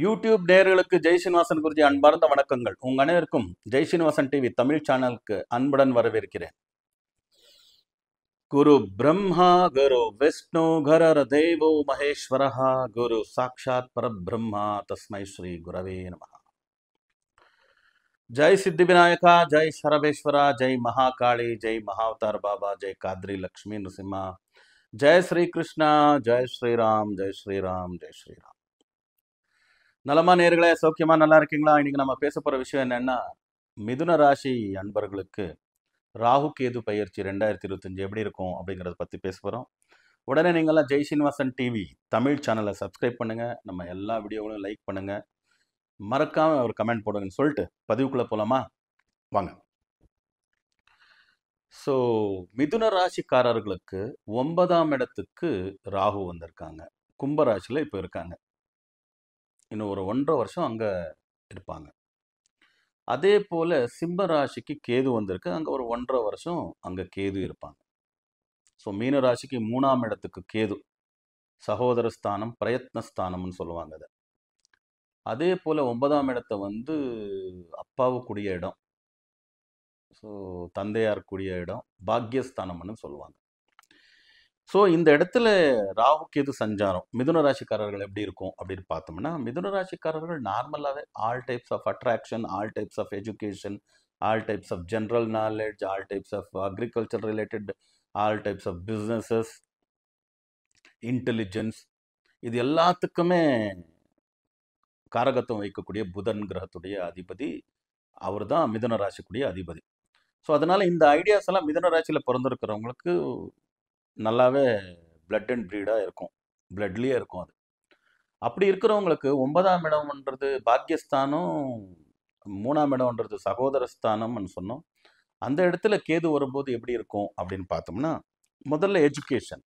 YouTube நேயர்களுக்கு ஜெய் சீனிவாசன் குருஜி அன்பார்ந்த வணக்கங்கள். உங்க அனைவருக்கும் ஜெய் சீனிவாசன் டிவி தமிழ் சேனலுக்கு அன்புடன் வரவேற்கிறேன். குரு பிரம்மா குரு விஷ்ணு குரர் தேவோ மகேஸ்வரஹ குரு சாட்சாத் பரபிரம்மா தஸ்மை ஸ்ரீ குரவே நமஹ. ஜெய் சித்தி விநாயகா, ஜெய் சரபேஸ்வரா, ஜெய் மகாகாளி, ஜெய் மகாவதார் பாபா, ஜெய் காத்ரி லக்ஷ்மி நரசிம்மா, ஜெய் ஸ்ரீ கிருஷ்ணா, ஜெய் ஸ்ரீராம், ஜெய் ஸ்ரீராம், ஜெய் ஸ்ரீராம். நலமா நேர்களே, சௌக்கியமா நல்லா இருக்கீங்களா? இன்னைக்கு நம்ம பேச போற விஷயம் என்னன்னா, மிதுன ராசி அன்பர்களுக்கு ராகு கேது பயிற்சி 2025 எப்படி இருக்கும் அப்படிங்கறத பத்தி பேச போறோம். உடனே நீங்கெல்லாம் ஜெய் சீனிவாசன் டிவி தமிழ் சேனலை சப்ஸ்கிரைப் பண்ணுங்க, நம்ம எல்லா வீடியோவும் லைக் பண்ணுங்க, மறக்காம ஒரு கமெண்ட் போடுங்கன்னு சொல்லிட்டு பதிவுக்குள்ள போலாமா? வாங்க. ஸோ மிதுன ராசிக்காரர்களுக்கு 9ஆம் இடத்துக்கு ராகு வந்திருக்காங்க. கும்பராசியில இப்போ இருக்காங்க. இன்னும் ஒரு 1.5 வருஷம் அங்க இருப்பாங்க. அதே போல சிம்ம ராசிக்கு கேது வந்திருக்கு. அங்க ஒரு 1.5 வருஷம் அங்க கேது இருப்பாங்க. ஸோ மீன ராசிக்கு 3ஆம் இடத்துக்கு கேது, சகோதர ஸ்தானம், பிரயத்ன ஸ்தானம்னு சொல்லுவாங்க அதை. அதே போல 9ஆம் இடத்தை வந்து அப்பாவுக்குரிய இடம், ஸோ தந்தையாருக்குரிய இடம், பாக்யஸ்தானம்னு சொல்லுவாங்க. ஸோ இந்த இடத்துல ராகு கேது சஞ்சாரம் மிதுன ராசிக்காரர்கள் எப்படி இருக்கும் அப்படின்னு பார்த்தோம்னா, மிதுன ராசிக்காரர்கள் நார்மலாகவே all types of attraction, all types of education, all types of general knowledge, all types of agriculture related, all types of businesses, intelligence, இது எல்லாத்துக்குமே காரகத்துவம் வைக்கக்கூடிய புதன் கிரகத்துடைய அதிபதி அவர் தான் மிதுன ராசிக்குரிய அதிபதி. ஸோ அதனால இந்த ஐடியாஸ் எல்லாம் மிதுன ராசியில் பிறந்திருக்கிறவங்களுக்கு நல்லாவே பிளட் அண்ட் ப்ரீடாக இருக்கும், பிளட்லேயே இருக்கும் அது. அப்படி இருக்கிறவங்களுக்கு 9ஆம் இடம்ன்றது பாக்யஸ்தானம், 3ஆம் இடம்ன்றது சகோதரஸ்தானம்னு சொன்னோம். அந்த இடத்துல கேது வரும்போது எப்படி இருக்கும் அப்படின்னு பார்த்தோம்னா, முதல்ல எஜுகேஷன்.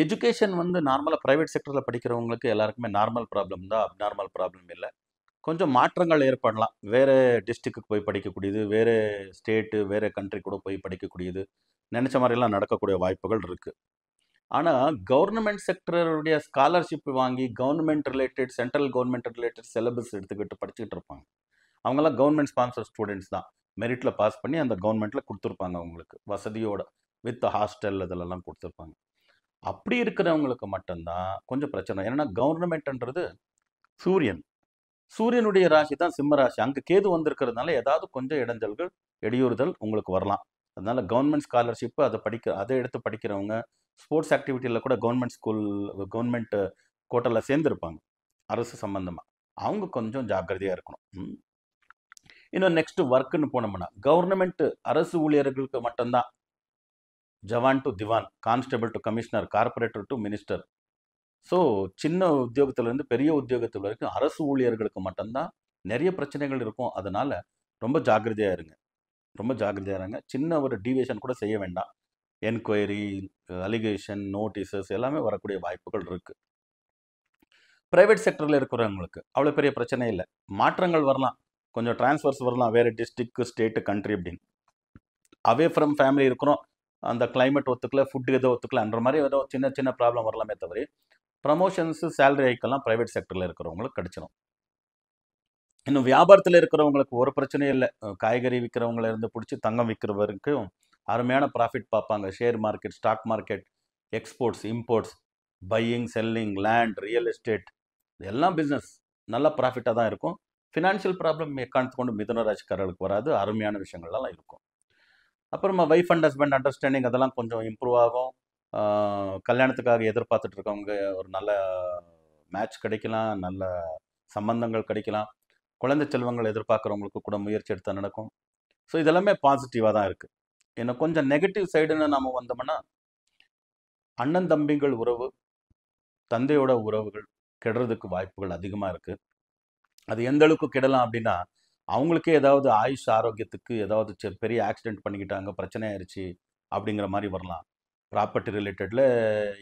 எஜுகேஷன் வந்து நார்மலாக ப்ரைவேட் செக்டரில் படிக்கிறவங்களுக்கு எல்லாருக்குமே நார்மல் ப்ராப்ளம் தான், அப்நார்மல் ப்ராப்ளம் இல்லை. கொஞ்சம் மாற்றங்கள் ஏற்படலாம். வேறு டிஸ்ட்ரிக்ட்டுக்கு போய் படிக்கக்கூடியது, வேறு ஸ்டேட்டு, வேறு கண்ட்ரி கூட போய் படிக்கக்கூடியது, நினச்ச மாதிரிலாம் நடக்கக்கூடிய வாய்ப்புகள் இருக்குது. ஆனால் கவர்மெண்ட் செக்டருடைய ஸ்காலர்ஷிப் வாங்கி government related, central government related syllabus எடுத்துக்கிட்டு படிச்சுக்கிட்டு இருப்பாங்க. அவங்கெல்லாம் கவர்மெண்ட் ஸ்பான்சர் ஸ்டூடெண்ட்ஸ் தான். மெரிட்டில் பாஸ் பண்ணி அந்த கவர்மெண்ட்டில் கொடுத்துருப்பாங்க, அவங்களுக்கு வசதியோட வித் ஹாஸ்டல் இதெல்லாம் கொடுத்துருப்பாங்க. அப்படி இருக்கிறவங்களுக்கு மட்டும்தான் கொஞ்சம் பிரச்சனை. ஏன்னா கவர்மெண்ட்ன்றது சூரியன், சூரியனுடைய ராசி தான் சிம்ம ராசி. அங்கே கேது வந்திருக்கிறதுனால ஏதாவது கொஞ்சம் இடைஞ்சல்கள், இடையூறுதல் உங்களுக்கு வரலாம். அதனால கவர்மெண்ட் ஸ்காலர்ஷிப்பு அதை எடுத்து படிக்கிறவங்க, ஸ்போர்ட்ஸ் ஆக்டிவிட்டியில் கூட கவர்மெண்ட் ஸ்கூல், கவர்மெண்ட் கோட்டாவில் சேர்ந்துருப்பாங்க அரசு சம்பந்தமாக, அவங்க கொஞ்சம் ஜாக்கிரதையாக இருக்கணும். இன்னும் நெக்ஸ்ட் ஒர்க்குன்னு போனோம்னா, கவர்மெண்ட் அரசு ஊழியர்களுக்கு மட்டும்தான் jawan to dewan, constable to commissioner, corporator to minister. So சின்ன உத்தியோகத்திலேருந்து பெரிய உத்தியோகத்தில் வரைக்கும் அரசு ஊழியர்களுக்கு மட்டும்தான் நிறைய பிரச்சனைகள் இருக்கும். அதனால ரொம்ப ஜாக்கிரதையாக இருங்க, ரொம்ப ஜாக்கிரதையாக இருங்க. சின்ன ஒரு டீவியேஷன் கூட செய்ய வேண்டாம். என்கொயரி, அலிகேஷன், நோட்டீசஸ் எல்லாமே வரக்கூடிய வாய்ப்புகள் இருக்குது. ப்ரைவேட் செக்டரில் இருக்கிறவங்களுக்கு அவ்வளோ பெரிய பிரச்சனை இல்லை. மாற்றங்கள் வரலாம், கொஞ்சம் டிரான்ஸ்ஃபர்ஸ் வரலாம், வேறு டிஸ்ட்ரிக்ட், ஸ்டேட்டு, கண்ட்ரி அப்படின்னு. அவே ஃப்ரம் ஃபேமிலி இருக்கிறோம், அந்த கிளைமேட் ஒத்துக்கல, ஃபுட்டு எதோ ஒத்துக்கலன்ற மாதிரி ஏதோ சின்ன சின்ன ப்ராப்ளம் வரலாமே தவிர, ப்ரமோஷன்ஸு, சேலரி ஹைக்கெல்லாம் ப்ரைவேட் செக்டரில் இருக்கிறவங்களுக்கு கிடச்சிடும். இன்னும் வியாபாரத்தில் இருக்கிறவங்களுக்கு ஒரு பிரச்சனையும் இல்லை. காய்கறி விற்கிறவங்கள இருந்து பிடிச்சி தங்கம் விற்கிற வரைக்கும் அருமையான ப்ராஃபிட் பார்ப்பாங்க. Share market, stock market, exports, imports, buying, selling, land, real estate, எல்லாம் பிஸ்னஸ் நல்ல ப்ராஃபிட்டாக தான் இருக்கும். ஃபினான்ஷியல் ப்ராப்ளம் எக்காரணத்து கொண்டு மிதுன ராசிக்காரர்களுக்கு வராது. அருமையான விஷயங்கள்லாம் இருக்கும். அப்புறமா வைஃப் அண்ட் ஹஸ்பண்ட் அண்டர்ஸ்டாண்டிங் அதெல்லாம் கொஞ்சம் இம்ப்ரூவ் ஆகும். கல்யாணத்துக்காக எதிர்பார்த்துட்டு இருக்கவங்க ஒரு நல்ல மேட்ச் கிடைக்கலாம், நல்ல சம்பந்தங்கள் கிடைக்கலாம். குழந்தை செல்வங்கள் எதிர்பார்க்குறவங்களுக்கு கூட முயற்சி எடுத்தால் நடக்கும். ஸோ இதெல்லாமே பாசிட்டிவாக தான் இருக்குது. இன்னும் கொஞ்சம் நெகட்டிவ் சைடுன்னு நம்ம வந்தோம்னா, அண்ணன் தம்பிகள் உறவு, தந்தையோட உறவுகள் கெடுறதுக்கு வாய்ப்புகள் அதிகமாக இருக்குது. அது எந்த அளவுக்கு கெடலாம் அப்படின்னா, அவங்களுக்கே ஏதாவது ஆயுஷ் ஆரோக்கியத்துக்கு ஏதாவது பெரிய ஆக்சிடென்ட் பண்ணிக்கிட்டாங்க, பிரச்சனை ஆயிடுச்சு அப்படிங்கிற மாதிரி வரலாம். ப்ராப்பர்ட்டி ரிலேட்டடில்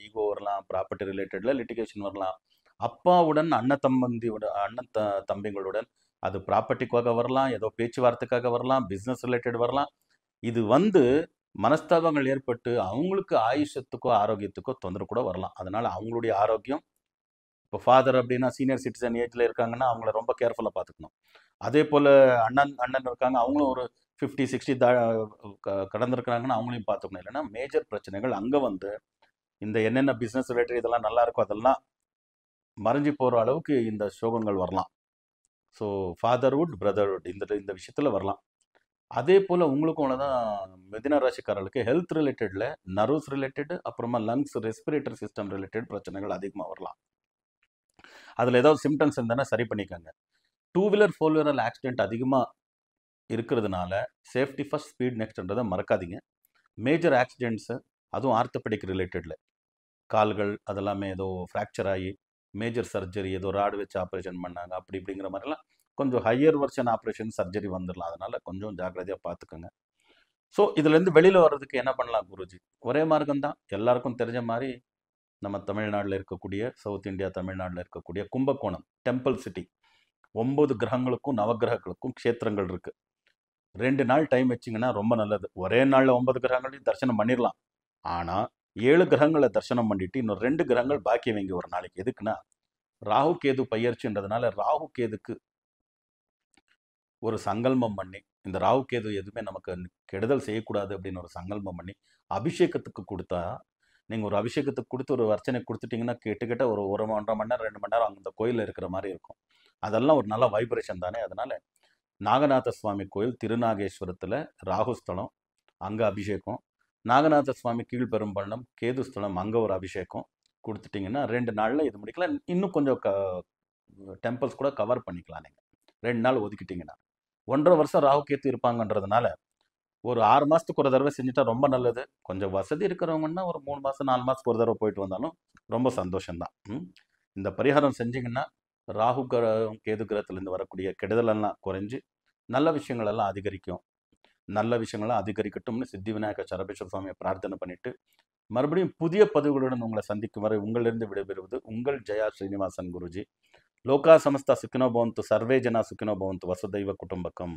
ஈகோ வரலாம், ப்ராப்பர்ட்டி ரிலேட்டடில் லிட்டிகேஷன் வரலாம். அப்பாவுடன் அண்ணன் தம்பிங்களுடன் அது ப்ராப்பர்ட்டிக்காக வரலாம், ஏதோ பேச்சுவார்த்தைக்காக வரலாம், பிஸ்னஸ் ரிலேட்டட் வரலாம். இது வந்து மனஸ்தாபங்கள் ஏற்பட்டு அவங்களுக்கு ஆயுஷத்துக்கோ ஆரோக்கியத்துக்கோ தொந்தரவு கூட வரலாம். அதனால் அவங்களுடைய ஆரோக்கியம் இப்போ ஃபாதர் அப்படின்னா சீனியர் சிட்டிசன் ஏஜில் இருக்காங்கன்னா அவங்கள ரொம்ப கேர்ஃபுல்லாக பார்த்துக்கணும். அதே போல் அண்ணன் இருக்காங்க, அவங்களும் ஒரு 50-60 கடந்திருக்கிறாங்கன்னா அவங்களையும் பார்த்துக்கணும். இல்லைன்னா மேஜர் பிரச்சனைகள் அங்கே வந்து இந்த என்னென்ன பிஸ்னஸ் ரிலேட்டட் இதெல்லாம் நல்லா இருக்கும் அதெல்லாம் மறைஞ்சு போகிற அளவுக்கு இந்த சோகங்கள் வரலாம். ஸோ ஃபாதர்வுட் பிரதர்வுட் இந்த விஷயத்தில் வரலாம். அதே போல் உங்களுக்கும் தான் மிதுன ராசிக்காரர்களுக்கு ஹெல்த் ரிலேட்டடில் நர்வ்ஸ் ரிலேட்டடு, அப்புறமா லங்ஸ் ரெஸ்பிரேட்டரி சிஸ்டம் ரிலேட்டட் பிரச்சனைகள் அதிகமாக வரலாம். அதில் ஏதாவது சிம்டம்ஸ் இருந்தால் சரி பண்ணிக்கோங்க. 2 வீலர் 4 வீலர் ஆக்சிடென்ட் அதிகமாக இருக்கிறதுனால சேஃப்டி ஃபஸ்ட் ஸ்பீட் நெக்ஸ்ட்ன்றதை மறக்காதீங்க. மேஜர் ஆக்சிடென்ட்ஸு, அதுவும் ஆர்த்தோபெடிக் ரிலேட்டடில் கால்கள் அதெல்லாமே ஏதோ ஃப்ராக்சர் ஆகி மேஜர் சர்ஜரி ஏதோ ராடு வச்சு ஆப்ரேஷன் பண்ணாங்க அப்படி இப்படிங்கிற மாதிரிலாம் கொஞ்சம் ஹையர் வெர்ஷன் ஆப்ரேஷன் சர்ஜரி வந்துடலாம். அதனால் கொஞ்சம் ஜாக்கிரதையாக பார்த்துக்கோங்க. ஸோ இதுலேருந்து வெளியில் வர்றதுக்கு என்ன பண்ணலாம் குருஜி? ஒரே மார்க்கம் தான். எல்லாருக்கும் தெரிஞ்ச மாதிரி நம்ம தமிழ்நாட்டில் இருக்கக்கூடிய, சவுத் இந்தியா தமிழ்நாட்டில் இருக்கக்கூடிய கும்பகோணம் டெம்பிள் சிட்டி, 9 கிரகங்களுக்கும் நவகிரகங்களுக்கும் க்ஷேத்திரங்கள் இருக்குது. 2 நாள் டைம் வச்சிங்கன்னா ரொம்ப நல்லது. ஒரே நாளில் 9 கிரகங்களையும் தரிசனம் பண்ணிடலாம். ஆனால் 7 கிரகங்களை தரிசனம் பண்ணிட்டு இன்னும் 2 கிரகங்கள் பாக்கி வைங்க ஒரு நாளைக்கு. எதுக்குன்னா ராகு கேது பயிற்சின்றதுனால ராகு கேதுக்கு ஒரு சங்கல்பம் பண்ணி, இந்த ராகு கேது எதுவுமே நமக்கு கெடுதல் செய்யக்கூடாது அப்படின்னு ஒரு சங்கல்பம் பண்ணி அபிஷேகத்துக்கு கொடுத்தா, நீங்கள் ஒரு அபிஷேகத்துக்கு கொடுத்து ஒரு அர்ச்சனை கொடுத்துட்டிங்கன்னா கிட்டத்தட்ட ஒரு 1.5 மணி நேரம் 2 மணி நேரம் அந்த கோயிலில் இருக்கிற மாதிரி இருக்கும். அதெல்லாம் ஒரு நல்ல வைப்ரேஷன் தானே. அதனால் நாகநாத சுவாமி கோயில் திருநாகேஸ்வரத்தில் ராகுஸ்தலம், அங்கே அபிஷேகம். நாகநாத சுவாமி கீழ்பெரும்பள்ளம் கேதுஸ்தலம், அங்கே ஒரு அபிஷேகம் கொடுத்துட்டிங்கன்னா 2 நாளில் இது முடிக்கலாம். இன்னும் கொஞ்சம் டெம்பிள்ஸ் கூட கவர் பண்ணிக்கலாம். நீங்கள் 2 நாள் ஒதுக்கிட்டிங்கன்னா 1.5 வருஷம் ராகு கேத்து இருப்பாங்கன்றதுனால ஒரு 6 மாதத்துக்கு ஒரு தடவை செஞ்சுட்டா ரொம்ப நல்லது. கொஞ்சம் வசதி இருக்கிறவங்கன்னா ஒரு 3 மாதம் 4 மாதத்துக்கு ஒரு தடவை போயிட்டு வந்தாலும் ரொம்ப சந்தோஷம்தான். இந்த பரிகாரம் செஞ்சிங்கன்னா ராகு கிரகம் கேது கிரகத்திலேருந்து வரக்கூடிய கெடுதலெல்லாம் குறைஞ்சி நல்ல விஷயங்கள் எல்லாம் அதிகரிக்கும். நல்ல விஷயங்கள்லாம் அதிகரிக்கட்டும்னு சித்தி விநாயகர் சரபேஸ்வர சுவாமியை பிரார்த்தனை பண்ணிட்டு மறுபடியும் புதிய பதிவுகளுடன் உங்களை சந்திக்கும் வரை உங்களிலிருந்து விடைபெறுவது உங்கள் ஜெயா ஸ்ரீனிவாசன் குருஜி. லோகா சமஸ்தா சுக்கினோ பவந்து, சர்வே ஜனா சுக்கினோ பவந்து, வசுதைவ குடும்பக்கம்.